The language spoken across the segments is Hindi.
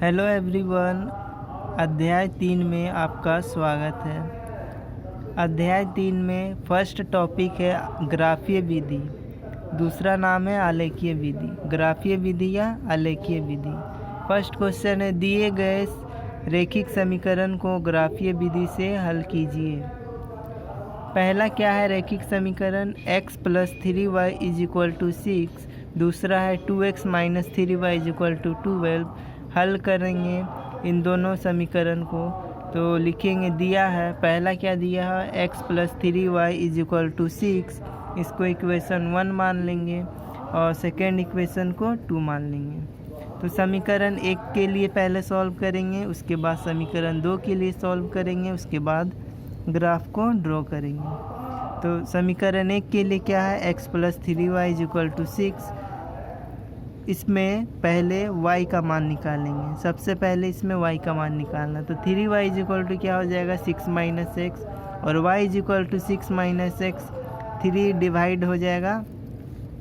Hello everyone. अध्याय 3 में आपका स्वागत है। अध्याय 3 में फर्स्ट टॉपिक है ग्राफीय विधि, दूसरा नाम है आलेखीय विधि। ग्राफीय विधि या आलेखीय विधि। फर्स्ट क्वेश्चन है, दिए गए रैखिक समीकरण को ग्राफीय विधि से हल कीजिए। पहला क्या है रैखिक समीकरण, x + 3y = 6। दूसरा है 2x - 3y = 12। हल करेंगे इन दोनों समीकरण को तो लिखेंगे, दिया है पहला क्या दिया है x + 3y = 6, इसको इक्वेशन 1 मान लेंगे और सेकेंड इक्वेशन को 2 मान लेंगे। तो समीकरण 1 के लिए पहले सॉल्व करेंगे, उसके बाद समीकरण 2 के लिए सॉल्व करेंगे, उसके बाद ग्राफ को ड्रॉ करेंगे। तो समीकरण 1 के लिए क्या है, x + 3y = 6। इसमें पहले y का मान निकालेंगे। सबसे पहले इसमें y का मान निकालना, तो 3y = क्या हो जाएगा 6 - x, और y = 6 - x। 3 डिवाइड हो जाएगा,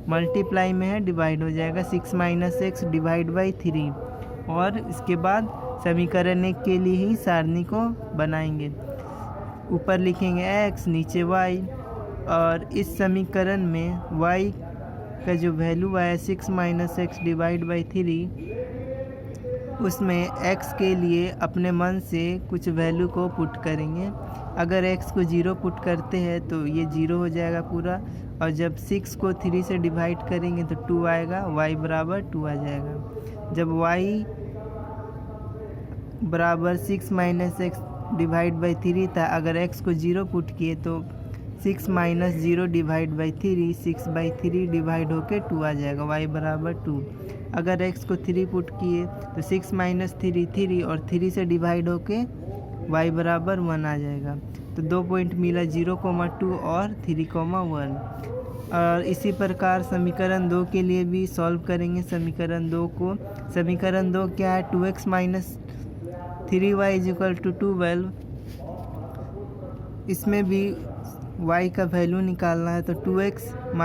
मल्टीप्लाई में है डिवाइड हो जाएगा, 6 - x डिवाइड बाई 3। और इसके बाद समीकरण 1 के लिए ही सारणी को बनाएंगे। ऊपर लिखेंगे x, नीचे y, और इस समीकरण में y का जो वैल्यू आया 6 - x डिवाइड बाई 3, उसमें x के लिए अपने मन से कुछ वैल्यू को पुट करेंगे। अगर x को 0 पुट करते हैं तो ये 0 हो जाएगा पूरा, और जब 6 को 3 से डिवाइड करेंगे तो 2 आएगा, y बराबर 2 आ जाएगा। जब y बराबर 6 - x डिवाइड बाई 3 था, अगर x को 0 पुट किए तो 6 - 0 डिवाइड बाई 3, 6/3 डिवाइड होके 2 आ जाएगा, y बराबर 2। अगर x को 3 पुट किए तो 6 - 3 3, और 3 से डिवाइड होके y बराबर 1 आ जाएगा। तो 2 पॉइंट मिला, 0,2 और 3,1। और इसी प्रकार समीकरण 2 के लिए भी सॉल्व करेंगे समीकरण 2 को। समीकरण 2 क्या है, 2x - 3y = 12। इसमें भी y का वैल्यू निकालना है, तो 2x -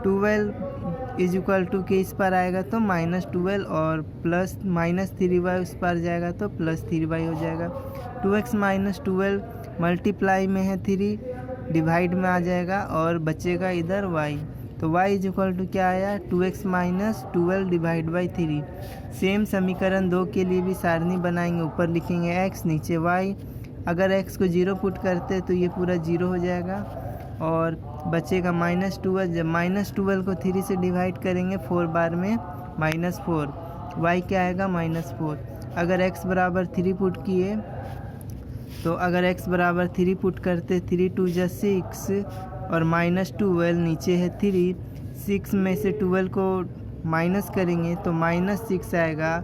12 = के इस पर आएगा तो -12, और प्लस -3y उस पर जाएगा तो +3y हो जाएगा। 2x - 12 मल्टीप्लाई में है 3, डिवाइड में आ जाएगा और बचेगा इधर y। तो y = क्या आया, 2x - 12 डिवाइड बाई 3। सेम समीकरण 2 के लिए भी सारणी बनाएंगे। ऊपर लिखेंगे x, नीचे y। अगर x को 0 पुट करते तो ये पूरा 0 हो जाएगा, और बचेगा -12। जब -12 को 3 से डिवाइड करेंगे 4 बार में -4, y क्या आएगा -4। अगर x बराबर 3 पुट किए तो अगर x बराबर 3 पुट करते, 3 × 2 = 6, और -12 नीचे है 3, 6 में से 12 को माइनस करेंगे तो -6 आएगा।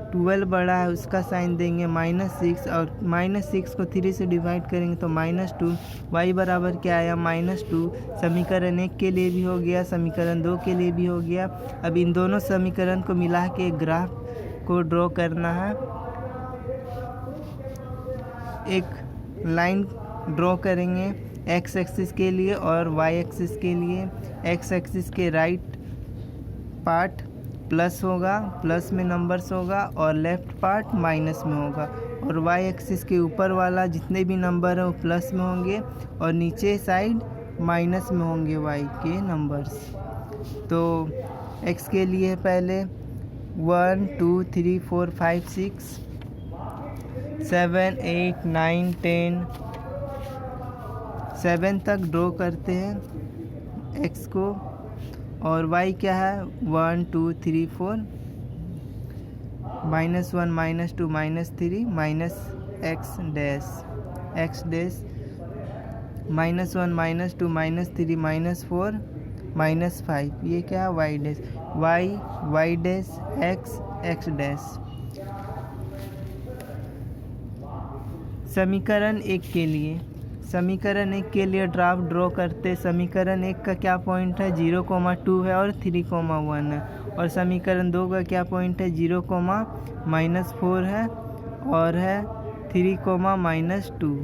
12 बड़ा है उसका साइन देंगे -6, और -6 को 3 से डिवाइड करेंगे तो -2। y बराबर क्या आया, -2। समीकरण 1 के लिए भी हो गया, समीकरण 2 के लिए भी हो गया। अब इन दोनों समीकरण को मिला के एक ग्राफ को ड्रॉ करना है। एक लाइन ड्रॉ करेंगे x एक्सिस के लिए और y एक्सिस के लिए। x एक्सिस के राइट पार्ट प्लस होगा, प्लस में नंबर्स होगा, और लेफ्ट पार्ट माइनस में होगा, और y एक्सिस के ऊपर वाला जितने भी नंबर है वो प्लस में होंगे, और नीचे साइड माइनस में होंगे y के नंबर्स। तो x के लिए पहले 1 2 3 4 5 6 7 8 9 10 7 तक ड्रॉ करते हैं x को, और y क्या है 1 2 3 4, -1 -2 -3 -x डैश, x डैश, -1 -2 -3 -4 -5, ये क्या है y dash, y dash, x dash. समीकरण 1 के लिए, समीकरण 1 के लिए ग्राफ ड्रॉ करते। समीकरण 1 का क्या पॉइंट है, 0,2 है और 3,1 है, और समीकरण 2 का क्या पॉइंट है, 0, -4 है और है 3, -2।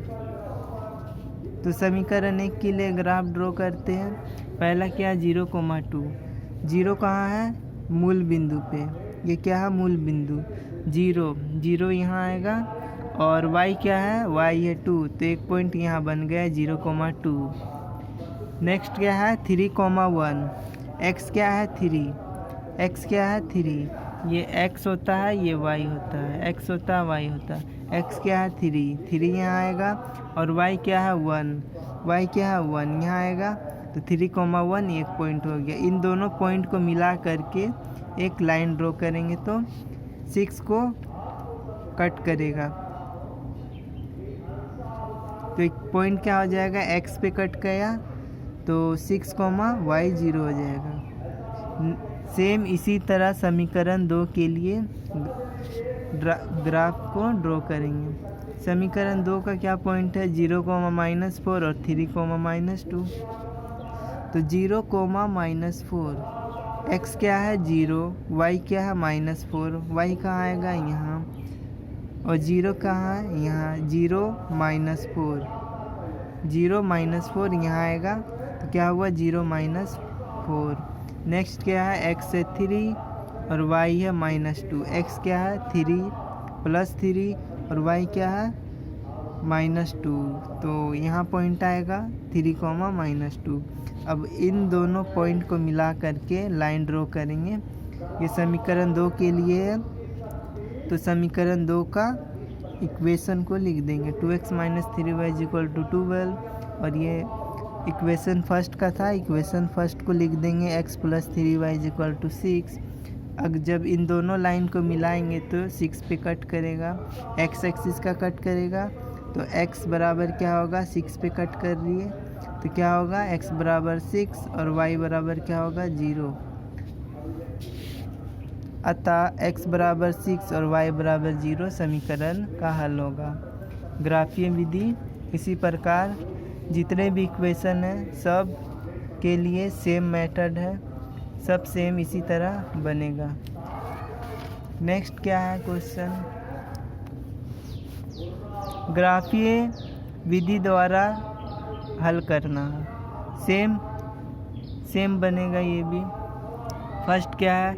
तो समीकरण 1 के लिए ग्राफ ड्रॉ करते हैं। पहला क्या, 0,2। 0 कहाँ है, मूल बिंदु पे, ये क्या है मूल बिंदु। 0 0 यहाँ आएगा और y क्या है, y है 2, तो एक पॉइंट यहाँ बन गया 0,2। नेक्स्ट क्या है 3,1। x क्या है 3, x क्या है 3, ये x होता है ये y होता है, x होता है y होता है। x क्या है 3, 3 यहाँ आएगा और y क्या है 1, y क्या है 1 यहाँ आएगा, तो 3,1 एक पॉइंट हो गया। इन दोनों पॉइंट को मिला करके एक लाइन ड्रॉ करेंगे तो 6 को कट करेगा, तो एक पॉइंट क्या हो जाएगा x पे कट गया तो 6, y 0 हो जाएगा। सेम इसी तरह समीकरण 2 के लिए ग्राफ को ड्रॉ करेंगे। समीकरण 2 का क्या पॉइंट है 0, -4 और 3, -2। तो 0, -4, x क्या है 0, y क्या है -4, y कहाँ आएगा यहाँ, और 0 कहाँ है यहाँ, 0 -4, 0 -4 यहाँ आएगा, तो क्या हुआ 0 -4। नेक्स्ट क्या है x है 3 और y है -2। x क्या है 3 + 3 और y क्या है -2, तो यहाँ पॉइंट आएगा 3, -2। अब इन दोनों पॉइंट को मिला करके लाइन ड्रॉ करेंगे। ये समीकरण 2 के लिए है, तो समीकरण 2 का इक्वेशन को लिख देंगे 2x - 3y = 12, और ये इक्वेशन फर्स्ट का था, इक्वेशन फर्स्ट को लिख देंगे x + 3y = 6। अब जब इन दोनों लाइन को मिलाएंगे तो 6 पे कट करेगा, x एक्सिस का कट करेगा, तो x बराबर क्या होगा 6 पे कट कर रही है, तो क्या होगा x बराबर 6 और y बराबर क्या होगा 0। अतः x बराबर 6 और y बराबर 0 समीकरण का हल होगा। ग्राफीय विधि इसी प्रकार जितने भी इक्वेशन हैं सब के लिए सेम मेथड है, सब सेम इसी तरह बनेगा। नेक्स्ट क्या है क्वेश्चन, ग्राफीय विधि द्वारा हल करना। सेम बनेगा ये भी। फर्स्ट क्या है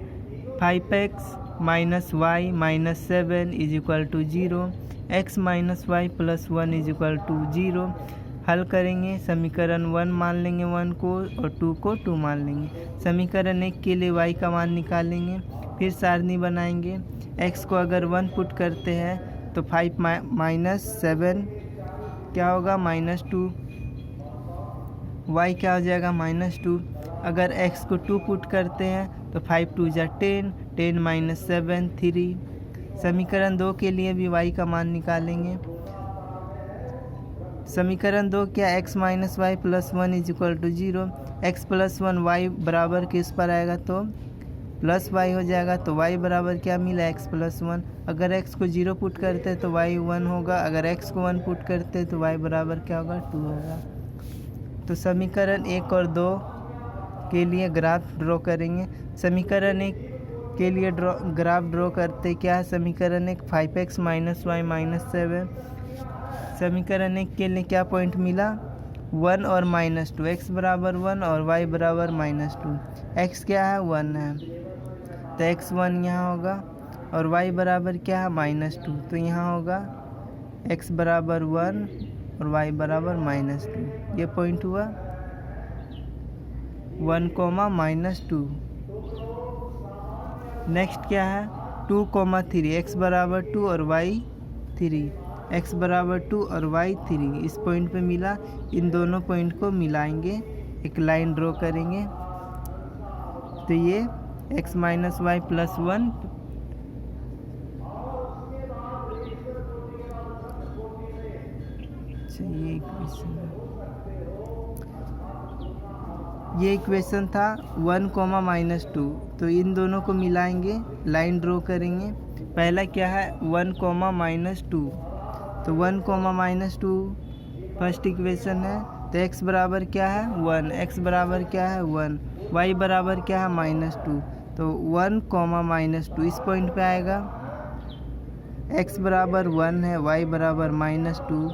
5x - y - 7 = 0, x - y + 1 = 0। हल करेंगे, समीकरण 1 मान लेंगे 1 को और 2 को 2 मान लेंगे। समीकरण 1 के लिए y का मान निकालेंगे, फिर सारणी बनाएंगे। x को अगर 1 पुट करते हैं तो 5 - 7 क्या होगा -2, y क्या हो जाएगा -2। अगर x को 2 पुट करते हैं तो 5 2 = 10, 10 - 7 3। समीकरण 2 के लिए भी y का मान निकालेंगे। समीकरण 2 क्या x - y + 1 = 0, x + 1 y बराबर किस पर आएगा तो प्लस y हो जाएगा, तो y बराबर क्या मिला x + 1। अगर x को 0 पुट करते हैं तो y 1 होगा, अगर x को 1 पुट करते हैं तो y बराबर क्या होगा 2 होगा। तो समीकरण 1 और 2 के लिए ग्राफ ड्रॉ करेंगे। समीकरण 1 के लिए ग्राफ ड्रॉ करते क्या है, समीकरण 1 5x - y - 7। समीकरण 1 के लिए क्या पॉइंट मिला 1 और -2, x बराबर 1 और y बराबर -2। x क्या है 1 है, तो x 1 यहाँ होगा और y बराबर क्या है -2, तो यहाँ होगा x बराबर 1 और y बराबर -2। ये पॉइंट हुआ 1, -2। नेक्स्ट क्या है 2, 3, x बराबर 2 और y 3, x बराबर 2 और y 3। इस पॉइंट पे मिला, इन दोनों पॉइंट को मिलाएंगे, एक लाइन ड्रॉ करेंगे, तो ये x - y + 1 ये इक्वेशन था 1, -2। तो इन दोनों को मिलाएंगे, लाइन ड्रॉ करेंगे। पहला क्या है 1, -2, तो 1, -2 फर्स्ट इक्वेशन है, तो x बराबर क्या है 1, x बराबर क्या है 1, y बराबर क्या है -2, तो 1, -2 इस पॉइंट पे आएगा। x बराबर 1 है, y बराबर -2,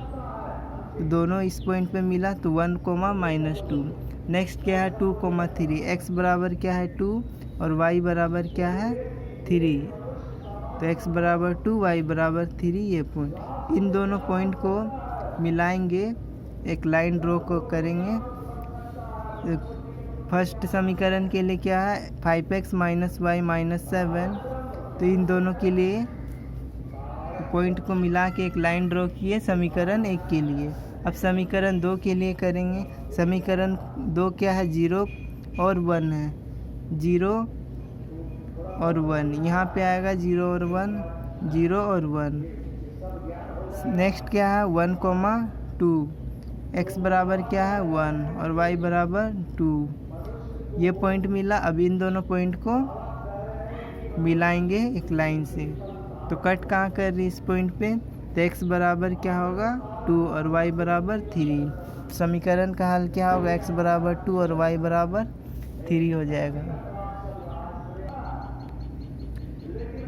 तो दोनों इस पॉइंट पे मिला, तो 1, -2। नेक्स्ट क्या है 2, 3, x बराबर क्या है 2 और y बराबर क्या है 3, तो x बराबर 2 y बराबर 3 ये पॉइंट। इन दोनों पॉइंट को मिलाएंगे, एक लाइन ड्रॉ को करेंगे। फर्स्ट समीकरण के लिए क्या है 5x - y - 7, तो इन दोनों के लिए पॉइंट को मिला के एक लाइन ड्रॉ किए समीकरण 1 के लिए। अब समीकरण 2 के लिए करेंगे। समीकरण 2 क्या है 0 और 1 है, 0 और 1, यहाँ पे आएगा 0 और 1, 0 और 1। नेक्स्ट क्या है 1, 2, x बराबर क्या है 1 और y बराबर 2, ये पॉइंट मिला। अब इन दोनों पॉइंट को मिलाएंगे एक लाइन से। तो कट कहाँ कर रही इस पॉइंट पे, तो x बराबर क्या होगा 2 और y बराबर 3। समीकरण का हल क्या होगा x बराबर 2 और y बराबर 3 हो जाएगा।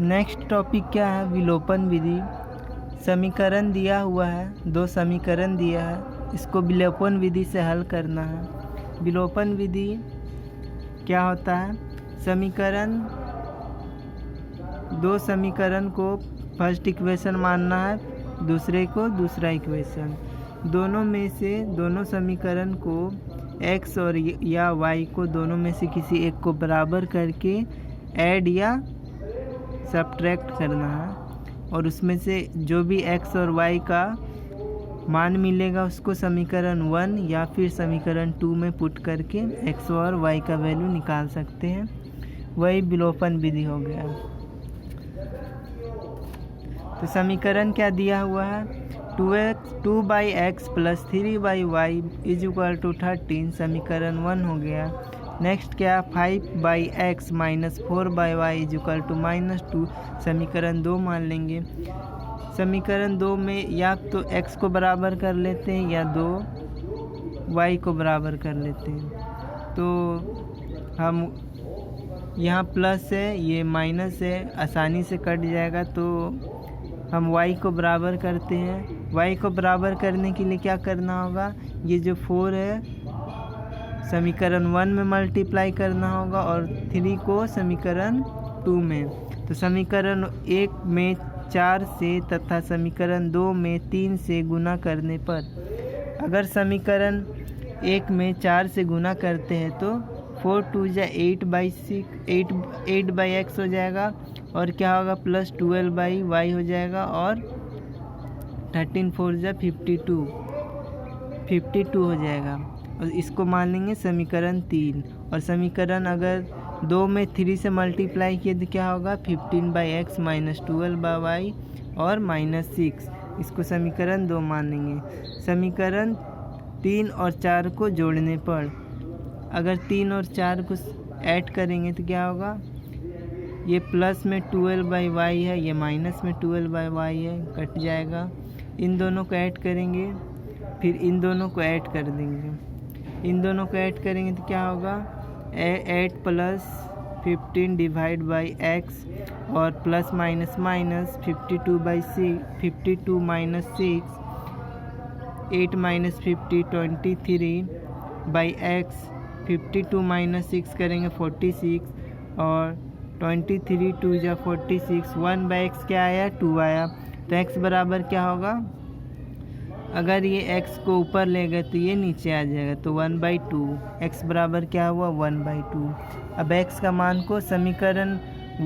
नेक्स्ट टॉपिक क्या है विलोपन विधि। समीकरण दिया हुआ है, 2 समीकरण दिया है, इसको विलोपन विधि से हल करना है। विलोपन विधि क्या होता है, समीकरण 2 समीकरण को फर्स्ट इक्वेशन मानना है, दूसरे को दूसरा इक्वेशन। दोनों में से दोनों समीकरण को x और या y को दोनों में से किसी एक को बराबर करके ऐड या सब्ट्रैक्ट करना है, और उसमें से जो भी x और y का मान मिलेगा उसको समीकरण 1 या फिर समीकरण 2 में पुट करके x और y का वैल्यू निकाल सकते हैं। वही विलोपन विधि हो गया। तो समीकरण क्या दिया हुआ है 2x + 3y = 13, समीकरण 1 हो गया। नेक्स्ट क्या 5x - 4y = -2, समीकरण 2 मान लेंगे। समीकरण 2 में या तो x को बराबर कर लेते हैं या 2 y को बराबर कर लेते हैं। तो हम यहाँ प्लस है ये माइनस है, आसानी से कट जाएगा। तो हम y को बराबर करते हैं। y को बराबर करने के लिए क्या करना होगा, ये जो 4 है समीकरण 1 में मल्टीप्लाई करना होगा और 3 को समीकरण 2 में। तो समीकरण 1 में 4 से तथा समीकरण 2 में 3 से गुना करने पर, अगर समीकरण 1 में 4 से गुना करते हैं तो 4 2 जा 8/x हो जाएगा, और क्या होगा प्लस 12/y हो जाएगा, और 13 4 जा 52 हो जाएगा। और इसको मान लेंगे समीकरण 3। और समीकरण अगर 2 में 3 से मल्टीप्लाई किए तो क्या होगा 15/x - 12/y और -6, इसको समीकरण 2 मान लेंगे। समीकरण 3 और 4 को जोड़ने पर, अगर 3 और 4 को ऐड करेंगे तो क्या होगा, ये प्लस में 12/y है, ये माइनस में 12/y है, कट जाएगा। इन दोनों को ऐड करेंगे, फिर इन दोनों को ऐड कर देंगे। इन दोनों को ऐड करेंगे तो क्या होगा 8 + 15 / x और प्लस माइनस 52 - 6, 8 - 50 23/x, 52 - 6 करेंगे 46, और 23 2 जा 46, 1/x क्या आया 2 आया। तो x बराबर क्या होगा, अगर ये x को ऊपर ले गए तो ये नीचे आ जाएगा, तो 1/2। x बराबर क्या हुआ 1/2। अब x का मान को समीकरण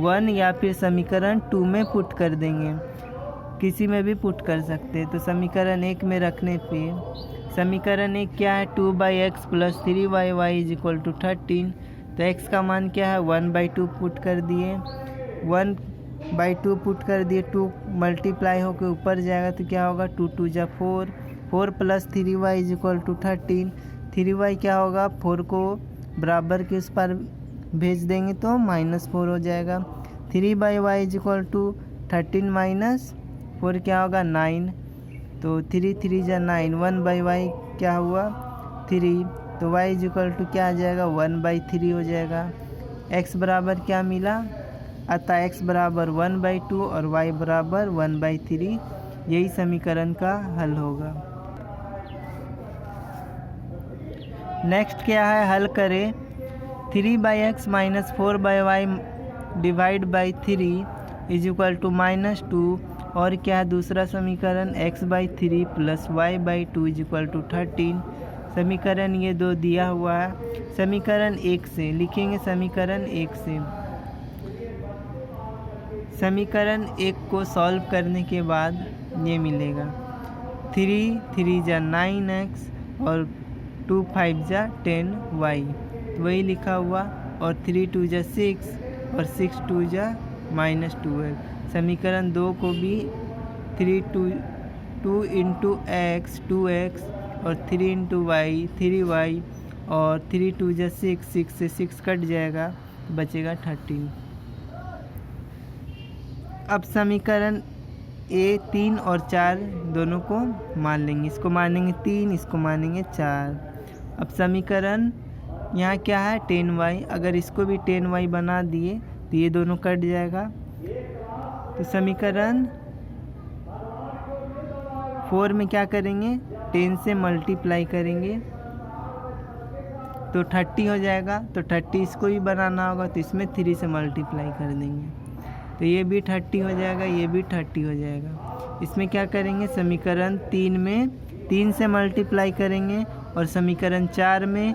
1 या फिर समीकरण 2 में पुट कर देंगे, किसी में भी पुट कर सकते हैं। तो समीकरण 1 में रखने पे समीकरण 1 क्या है 2x + 3y = 13, तो x का मान क्या है 1/2 पुट कर दिए, 1/2 पुट कर दिए, 2 मल्टीप्लाई होकर ऊपर जाएगा तो क्या होगा 2 2 जा 4, 4 + 3y = 13, 3y क्या होगा 4 को बराबर के उस पर भेज देंगे तो -4 हो जाएगा। 3/y = 13 - 4 क्या होगा 9, तो 3 3 जा 9, 1/y क्या हुआ 3, तो y = क्या आ जाएगा 1/3 हो जाएगा। x बराबर क्या मिला, अतः x बराबर 1/2 और y बराबर 1/3, यही समीकरण का हल होगा। नेक्स्ट क्या है, हल करें 3x - 4y divide by 3 is equal to -2, और क्या है दूसरा समीकरण x/3 plus y/2 is equal to 13। समीकरण ये दो दिया हुआ है। समीकरण 1 से लिखेंगे, समीकरण 1 से समीकरण 1 को सॉल्व करने के बाद ये मिलेगा 3 3 जा 9x और 2 5 जा 10y, वही लिखा हुआ, और 3 2 जा 6 और 6 2 जा -12। समीकरण 2 को भी 2 इंटू x 2x और 3 इंटू y 3y और 3 2 जा 6, 6 से 6 कट जाएगा, बचेगा 13। अब समीकरण ए 3 और 4 दोनों को मान लेंगे, इसको मानेंगे 3, इसको मानेंगे 4। अब समीकरण यहाँ क्या है 10y, अगर इसको भी 10y बना दिए तो ये दोनों कट जाएगा। तो समीकरण 4 में क्या करेंगे 10 से मल्टीप्लाई करेंगे तो 30 हो जाएगा। तो 30 इसको भी बनाना होगा तो इसमें 3 से मल्टीप्लाई कर देंगे, तो ये भी 30 हो जाएगा, ये भी 30 हो जाएगा। इसमें क्या करेंगे समीकरण 3 में 3 से मल्टीप्लाई करेंगे और समीकरण 4 में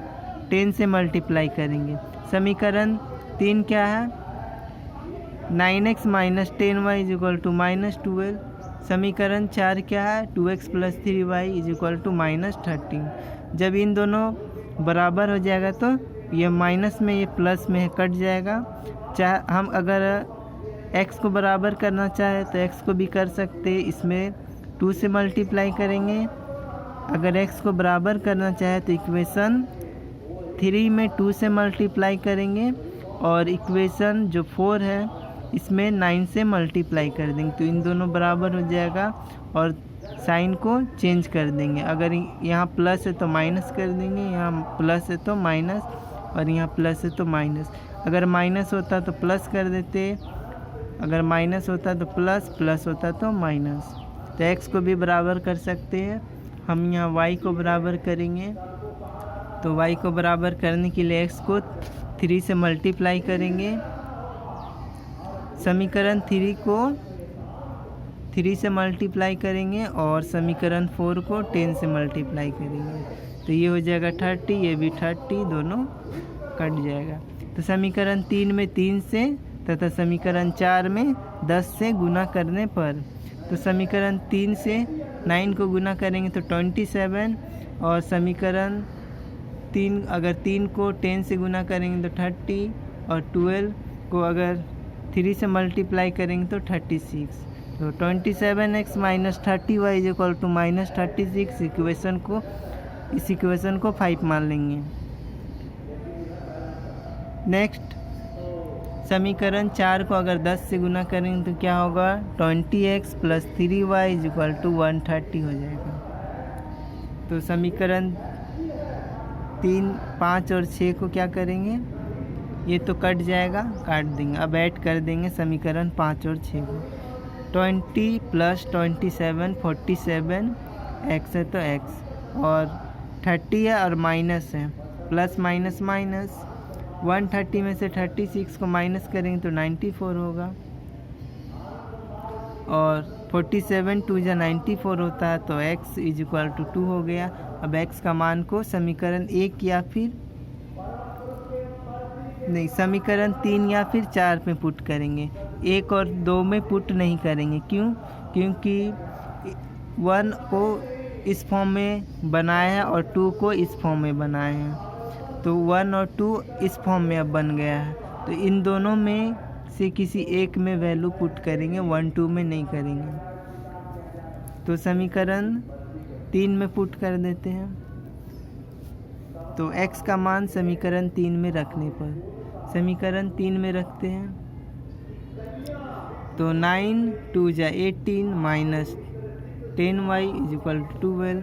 10 से मल्टीप्लाई करेंगे। समीकरण 3 क्या है 9x minus 10y is equal to -12। समीकरण 4 क्या है 2x plus 3y is equal to -13। जब इन दोनों बराबर हो जाएगा तो ये माइनस में ये प्लस में कट जाएगा। चाहे हम अगर x को बराबर करना चाहे तो x को भी कर सकते, इसमें 2 से मल्टीप्लाई करेंगे। अगर x को बराबर करना चाहे तो इक्वेशन 3 में 2 से मल्टीप्लाई करेंगे और इक्वेशन जो 4 है इसमें 9 से मल्टीप्लाई कर देंगे, तो इन दोनों बराबर हो जाएगा और साइन को चेंज कर देंगे। अगर यहाँ प्लस है तो माइनस कर देंगे, यहाँ प्लस है तो माइनस, और यहाँ प्लस है तो माइनस। अगर माइनस होता तो प्लस कर देते, अगर माइनस होता तो प्लस, प्लस होता तो माइनस। तो x को भी बराबर कर सकते हैं। हम यहाँ y को बराबर करेंगे, तो y को बराबर करने के लिए x को 3 से मल्टीप्लाई करेंगे। समीकरण 3 को 3 से मल्टीप्लाई करेंगे और समीकरण 4 को 10 से मल्टीप्लाई करेंगे, तो ये हो जाएगा 30, ये भी 30, दोनों कट जाएगा। तो समीकरण 3 में 3 से तथा समीकरण 4 में 10 से गुना करने पर, तो समीकरण 3 से 9 को गुना करेंगे तो 27, और समीकरण 3 अगर 3 को 10 से गुना करेंगे तो 30, और 12 को अगर 3 से मल्टीप्लाई करेंगे तो 36। तो 27x minus 30y is equal to -36। इस इक्वेशन को 5 मान लेंगे। नेक्स्ट समीकरण 4 को अगर 10 से गुना करेंगे तो क्या होगा 20x plus 3y is equal to 130 हो जाएगा। तो समीकरण 3, 5 और 6 को क्या करेंगे, ये तो कट जाएगा, काट देंगे। अब ऐड कर देंगे समीकरण 5 और 6 को। 20 प्लस 27 47, x है तो x, और 30 है और माइनस है, प्लस माइनस माइनस। 130 में से 36 को माइनस करेंगे तो 94 होगा, और 47 2 जा 94 होता है, तो x इज इक्वल टू 2 हो गया। अब x का मान को समीकरण 1 या फिर नहीं, समीकरण 3 या फिर 4 में पुट करेंगे, 1 और 2 में पुट नहीं करेंगे। क्यों? क्योंकि 1 को इस फॉर्म में बनाया है और 2 को इस फॉर्म में बनाया है, तो 1 और 2 इस फॉर्म में अब बन गया है, तो इन दोनों में से किसी एक में वैल्यू पुट करेंगे, 1 2 में नहीं करेंगे। तो समीकरण 3 में पुट कर देते हैं, तो x का मान समीकरण 3 में रखने पर समीकरण 3 में रखते हैं, तो 9 2 जा 18 minus 10y is equal to 12।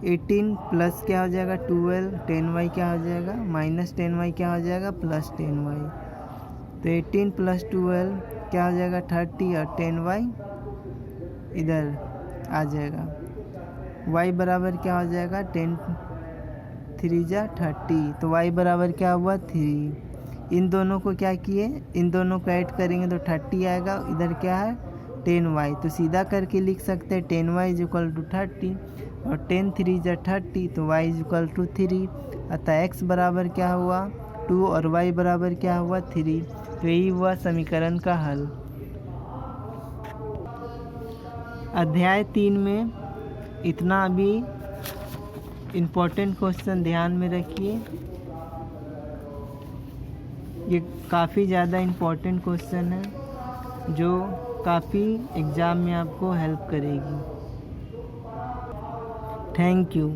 18 plus क्या हो जाएगा 12, 10y क्या हो जाएगा माइनस 10y क्या हो जाएगा प्लस 10y। तो 18 प्लस 12 क्या हो जाएगा 30, और 10y इधर आ जाएगा। y बराबर क्या हो जाएगा 10 3 जा 30, तो y बराबर क्या हुआ 3। इन दोनों को क्या किए, इन दोनों को ऐड करेंगे तो 30 आएगा। इधर क्या है 10y, तो सीधा करके लिख सकते हैं 10y इज इक्वल टू 30 और 10 3 जा 30 तो y इज इक्वल टू 3। अतः x बराबर क्या हुआ 2 और y बराबर क्या हुआ 3। तो यही हुआ समीकरण का हल। अध्याय 3 में इतना अभी इम्पोर्टेंट क्वेश्चन ध्यान में रखिए, ये काफ़ी ज़्यादा इम्पोर्टेंट क्वेश्चन है जो काफ़ी एग्ज़ाम में आपको हेल्प करेगी। Thank you.